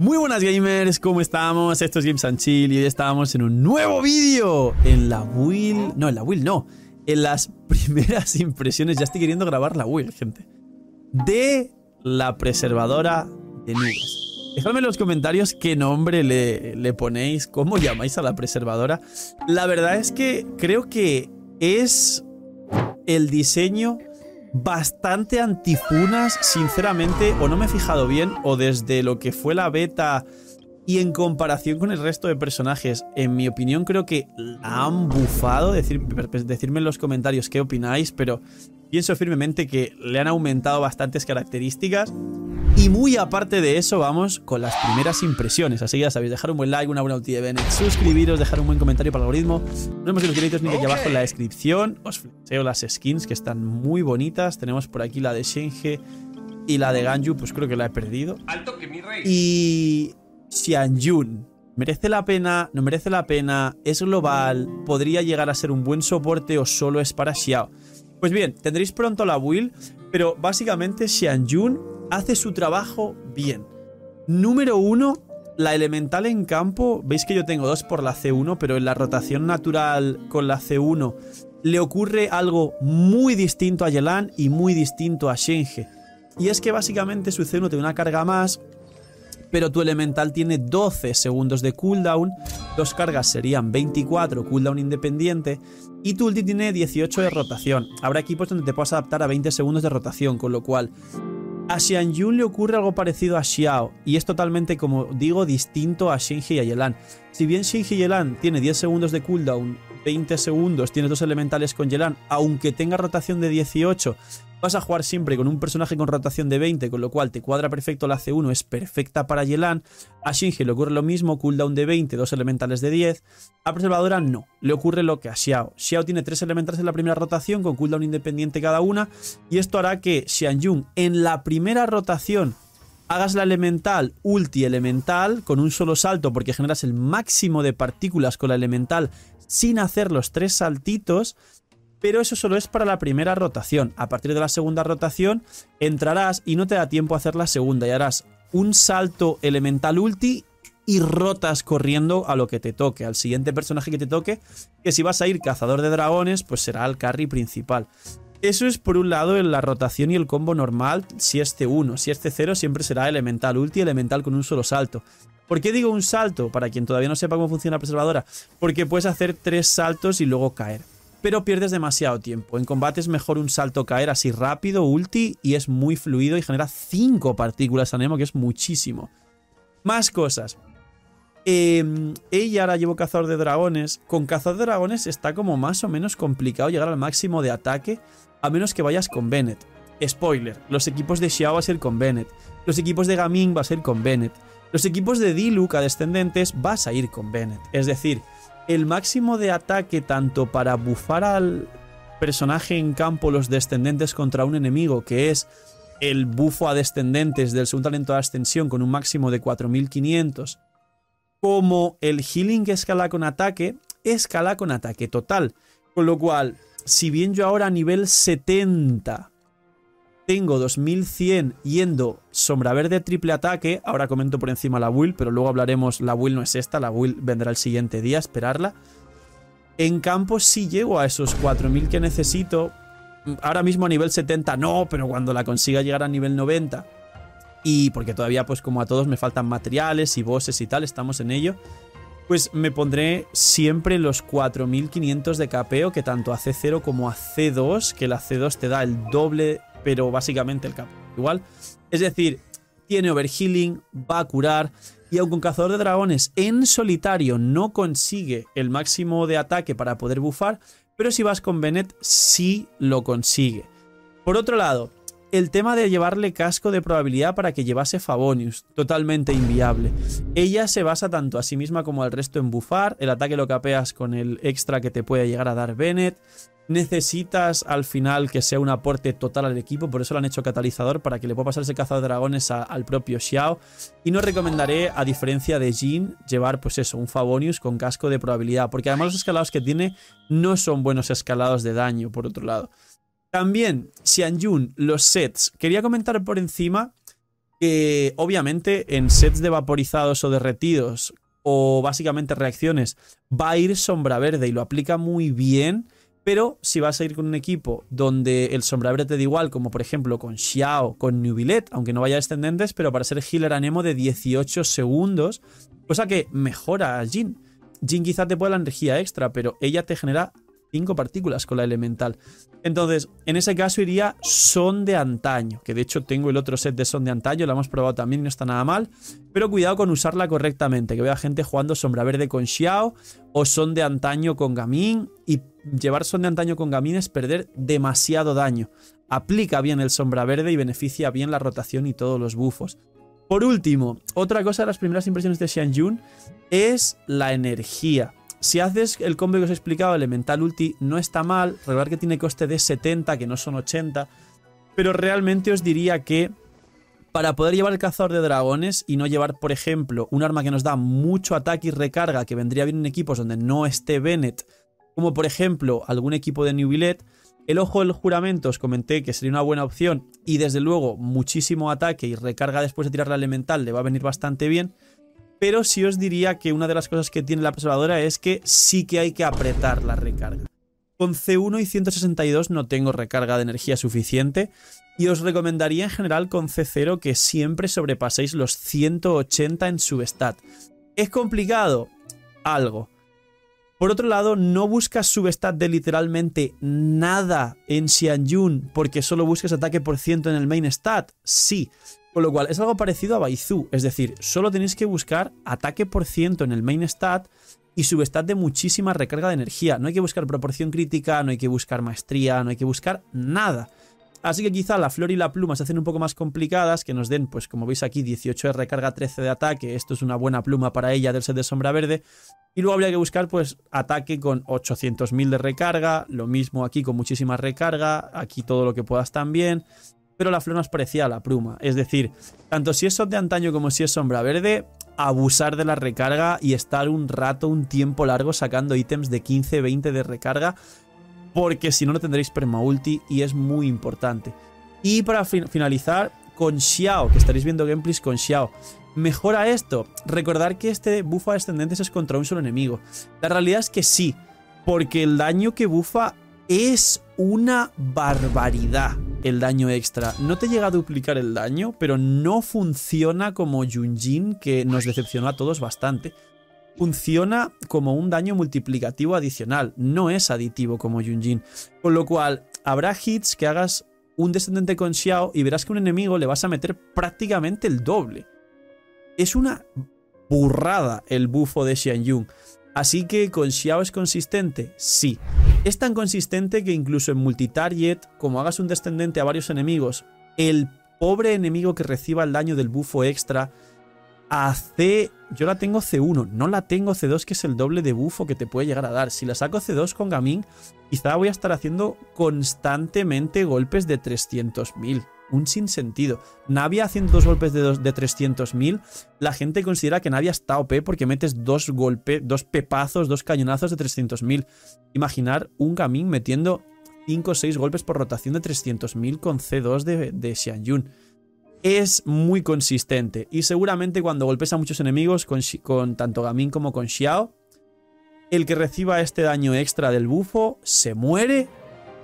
Muy buenas gamers, ¿cómo estamos? Esto es Games and Chill y hoy estamos en un nuevo vídeo en la build... No, en la build no. En las primeras impresiones, ya estoy queriendo grabar la build, gente. De la preservadora de nubes. Dejadme en los comentarios qué nombre le ponéis, cómo llamáis a la preservadora. La verdad es que creo que es el diseño bastante antifunas, sinceramente, o no me he fijado bien, o desde lo que fue la beta y en comparación con el resto de personajes, en mi opinión creo que la han bufado. Decidme en los comentarios qué opináis, pero pienso firmemente que le han aumentado bastantes características. Y muy aparte de eso, vamos con las primeras impresiones. Así que ya sabéis, dejar un buen like, una buena ulti de Bennett, suscribiros, dejar un buen comentario para el algoritmo. Nos vemos en los créditos, link aquí abajo en la descripción. Os flexeo las skins que están muy bonitas. Tenemos por aquí la de Shenhe y la de Ganyu, pues creo que la he perdido. Alto que mi rey. Y Xianyun, ¿merece la pena? ¿No merece la pena? ¿Es global? ¿Podría llegar a ser un buen soporte o solo es para Xiao? Pues bien, tendréis pronto la build, pero básicamente Xianyun hace su trabajo bien. Número 1, la elemental en campo. Veis que yo tengo 2 por la C1, pero en la rotación natural con la C1 le ocurre algo muy distinto a Yelan y muy distinto a Shenhe. Y es que básicamente su C1 tiene una carga más, pero tu elemental tiene 12 segundos de cooldown, 2 cargas serían 24, cooldown independiente, y tu ulti tiene 18 de rotación. Habrá equipos donde te puedas adaptar a 20 segundos de rotación, con lo cual a Xianyun le ocurre algo parecido a Xiao, y es totalmente, como digo, distinto a Shenhe y a Yelan. Si bien Shenhe y Yelan tiene 10 segundos de cooldown, 20 segundos, tienes 2 elementales con Yelan, aunque tenga rotación de 18, vas a jugar siempre con un personaje con rotación de 20, con lo cual te cuadra perfecto la C1, es perfecta para Yelan. A Shenhe le ocurre lo mismo, cooldown de 20, 2 elementales de 10. A preservadora no, le ocurre lo que a Xiao. Xiao tiene 3 elementales en la primera rotación con cooldown independiente cada una, y esto hará que Xianyun en la primera rotación hagas la elemental, ulti elemental con un solo salto, porque generas el máximo de partículas con la elemental sin hacer los 3 saltitos. Pero eso solo es para la primera rotación. A partir de la segunda rotación entrarás y no te da tiempo a hacer la segunda y harás un salto elemental ulti y rotas corriendo a lo que te toque, al siguiente personaje que te toque, que si vas a ir cazador de dragones, pues será el carry principal. Eso es por un lado en la rotación y el combo normal. Si es C1, si es C0 siempre será elemental ulti, elemental con un solo salto. ¿Por qué digo un salto? Para quien todavía no sepa cómo funciona la preservadora, porque puedes hacer 3 saltos y luego caer, pero pierdes demasiado tiempo. En combate es mejor un salto caer así rápido, ulti, y es muy fluido y genera 5 partículas anemo, que es muchísimo. Más cosas. Ella ahora llevo cazador de dragones. Con cazador de dragones está como más o menos complicado llegar al máximo de ataque, a menos que vayas con Bennett. Spoiler, los equipos de Xiao va a ser con Bennett, los equipos de Gaming va a ser con Bennett, los equipos de Diluc a descendentes vas a ir con Bennett. Es decir, el máximo de ataque tanto para bufar al personaje en campo los descendentes contra un enemigo, que es el bufo a descendentes del segundo talento de ascensión con un máximo de 4500, como el healing que escala con ataque total. Con lo cual, si bien yo ahora a nivel 70 tengo 2100 yendo sombra verde triple ataque, ahora comento por encima la build, pero luego hablaremos, la build no es esta, la build vendrá el siguiente día, esperarla. En campo sí llego a esos 4000 que necesito, ahora mismo a nivel 70 no, pero cuando la consiga llegar a nivel 90, y porque todavía pues como a todos me faltan materiales y bosses y tal, estamos en ello, pues me pondré siempre los 4500 de capeo, que tanto a C0 como a C2, que la C2 te da el doble, pero básicamente el capeo igual. Es decir, tiene overhealing, va a curar, y aunque un cazador de dragones en solitario no consigue el máximo de ataque para poder bufar, pero si vas con Bennett sí lo consigue. Por otro lado, el tema de llevarle casco de probabilidad para que llevase Favonius, totalmente inviable. Ella se basa tanto a sí misma como al resto en bufar, el ataque lo capeas con el extra que te puede llegar a dar Bennett. Necesitas al final que sea un aporte total al equipo, por eso lo han hecho catalizador, para que le pueda pasar ese cazador de dragones al propio Xiao. Y no recomendaré, a diferencia de Jhin, llevar pues eso, un Favonius con casco de probabilidad, porque además los escalados que tiene no son buenos escalados de daño, por otro lado. También, Xianyun, los sets. Quería comentar por encima que obviamente en sets de vaporizados o derretidos o básicamente reacciones va a ir sombra verde y lo aplica muy bien. Pero si vas a ir con un equipo donde el sombra verde te da igual, como por ejemplo con Xiao, con Neuvillette, aunque no vaya descendentes, pero para ser healer Anemo de 18 segundos, cosa que mejora a Jhin. Jhin quizá te pueda la energía extra, pero ella te genera 5 partículas con la elemental. Entonces, en ese caso iría Son de Antaño, que de hecho tengo el otro set de Son de Antaño, lo hemos probado también y no está nada mal, pero cuidado con usarla correctamente, que veo a gente jugando sombra verde con Xiao o Son de Antaño con Gaming, y llevar Son de Antaño con Gaming es perder demasiado daño. Aplica bien el sombra verde y beneficia bien la rotación y todos los bufos. Por último, otra cosa de las primeras impresiones de Xianyun es la energía. Si haces el combo que os he explicado, Elemental Ulti, no está mal. Recordad que tiene coste de 70, que no son 80. Pero realmente os diría que para poder llevar el cazador de dragones y no llevar, por ejemplo, un arma que nos da mucho ataque y recarga, que vendría bien en equipos donde no esté Bennett, como por ejemplo algún equipo de Neuvillette, el Ojo del Juramento os comenté que sería una buena opción y desde luego muchísimo ataque y recarga después de tirar la elemental le va a venir bastante bien. Pero sí os diría que una de las cosas que tiene la preservadora es que sí que hay que apretar la recarga. Con C1 y 162 no tengo recarga de energía suficiente y os recomendaría en general con C0 que siempre sobrepaséis los 180 en substat. ¿Es complicado? Algo. Por otro lado, no buscas substat de literalmente nada en Xianyun porque solo buscas ataque por ciento en el main stat. Sí. Con lo cual es algo parecido a Baizu, es decir, solo tenéis que buscar ataque por ciento en el main stat y substat de muchísima recarga de energía. No hay que buscar proporción crítica, no hay que buscar maestría, no hay que buscar nada. Así que quizá la flor y la pluma se hacen un poco más complicadas, que nos den, pues como veis aquí, 18 de recarga, 13 de ataque. Esto es una buena pluma para ella del set de sombra verde. Y luego habría que buscar pues ataque con 800.000 de recarga, lo mismo aquí con muchísima recarga, aquí todo lo que puedas también. Pero la flor nos parecía a la pluma. Es decir, tanto si es Son de Antaño como si es sombra verde, abusar de la recarga y estar un rato, un tiempo largo sacando ítems de 15-20 de recarga, porque si no, no tendréis permaulti y es muy importante. Y para finalizar, con Xiao, que estaréis viendo gameplays con Xiao. ¿Mejora esto? Recordar que este bufa a descendentes es contra un solo enemigo. La realidad es que sí, porque el daño que bufa es una barbaridad. El daño extra no te llega a duplicar el daño, pero no funciona como Yunjin, que nos decepcionó a todos bastante. Funciona como un daño multiplicativo adicional, no es aditivo como Yunjin. Con lo cual, habrá hits que hagas un descendente con Xiao y verás que a un enemigo le vas a meter prácticamente el doble. Es una burrada el bufo de Xianyun. Así que con Xiao es consistente, sí. Es tan consistente que incluso en multitarget, como hagas un descendente a varios enemigos, el pobre enemigo que reciba el daño del bufo extra hace... Yo la tengo C1, no la tengo C2, que es el doble de bufo que te puede llegar a dar. Si la saco C2 con Gaming, quizá voy a estar haciendo constantemente golpes de 300.000. Un sinsentido. Navia haciendo 2 golpes de 300.000, la gente considera que Navia está OP porque metes 2 pepazos, 2 cañonazos de 300.000. Imaginar un Gaming metiendo 5 o 6 golpes por rotación de 300.000 con C2 de Xianyun. Es muy consistente y seguramente cuando golpes a muchos enemigos con tanto Gaming como con Xiao, el que reciba este daño extra del bufo se muere.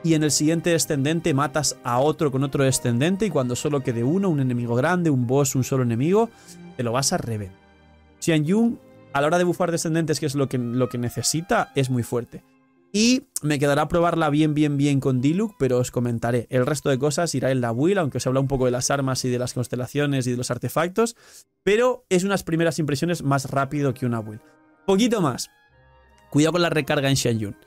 Y en el siguiente descendente matas a otro con otro descendente y cuando solo quede uno, un enemigo grande, un boss, un solo enemigo, te lo vas a reventar. Xianyun, a la hora de bufar descendentes, que es lo que necesita, es muy fuerte. Y me quedará probarla bien con Diluc, pero os comentaré. El resto de cosas irá en la build, aunque os habla un poco de las armas y de las constelaciones y de los artefactos, pero es unas primeras impresiones más rápido que una build. Poquito más. Cuidado con la recarga en Xianyun.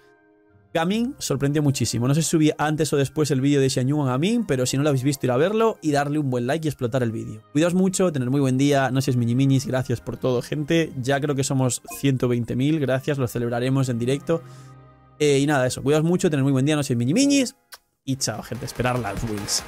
Gaming sorprendió muchísimo. No sé si subí antes o después el vídeo de Xianyun a Gaming, pero si no lo habéis visto, ir a verlo y darle un buen like y explotar el vídeo. Cuidaos mucho, tener muy buen día. No seáis minis, gracias por todo, gente. Ya creo que somos 120.000, gracias, lo celebraremos en directo. Y nada, eso. Cuidaos mucho, tener muy buen día, no seáis minis. Y chao, gente. Esperar las wins.